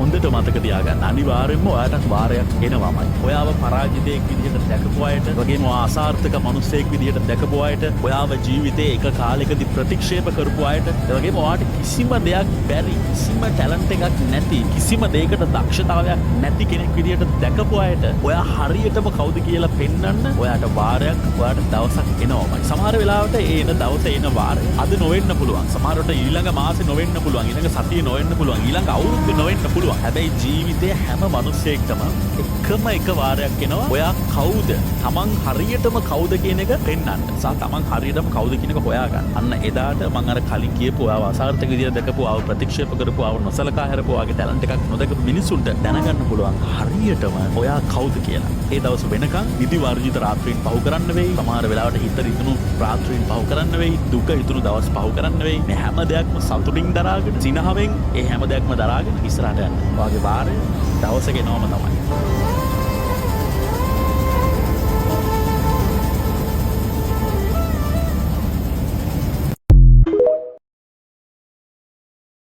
හොඳට මතක තියාගන්න. අනිවාර්යෙන්ම ඔයාටත් වාරයක් එනවාමයි. ඔයාව පරාජිතයෙක් විදිහට දැකපු අයට, වගේම අසාර්ථක මිනිසෙක් විදිහට දැකපු අයට, ඔයාව ජීවිතේ එක කාලයකදී ප්‍රතික්ෂේප කරපු අයට, ඒ වගේම ඔයාට කිසිම දෙයක් බැරි, කිසිම ටැලන්ට් එකක් නැති, කිසිම දෙයකට දක්ෂතාවයක් නැති කෙනෙක් විදිහට දැකපු අයට ඔයා හරියටම කවුද කියලා පෙන්වන්න ඔයාට වාරයක්, ඔයාට දවසක් එනවාමයි. සමහර වෙලාවට එන දවස එන වාරය අද නොවෙන්න පුළුවන්. සමහරවිට ඊළඟ මාසේ නොවෙන්න පුළුවන්. ඊළඟ සතියේ නොවෙන්න පුළුවන්. ඊළඟ අවුරුද්දේ නොවෙන්න පුළුවන්. හැබැයි ජීවිතේ හැම මිනිස්සෙක්ටම එකම එක වාරයක් එනවා. ඔයා කවුද? තමන් හරියටම කවුද කියන එක පෙන්වන්න. සහ තමන් හරියටම කවුද කියන එක හොයාගන්න. අන්න එදාට මම අර කලින් කියපු ආව අසාර්ථක විදියට දැකපු ආව ප්‍රතික්ෂේප කරපු ආව නොසලකා හැරපු ආගේ ටැලන්ට් එකක් නොදකපු මිනිසුන්ට දැනගන්න පුළුවන් හරියටම ඔයා කවුද කියලා. ඒ දවස් වෙනකන් නිදි වර්ජිත රාත්‍රීන් පහු කරන්න වෙයි. සමහර වෙලාවට හිත රිතුණු රාත්‍රීන් පහු කරන්න වෙයි. දුක හිතුණු දවස් පහු කරන්න වෙයි. මේ හැම දෙයක්ම සතුටින් දරාගෙන, සිනහවෙන් ඒ හැම දෙයක්ම දරාගෙන ඉස්සරහට යන්න. ඔයාගේ වාරය දවසක එනවම තමයි.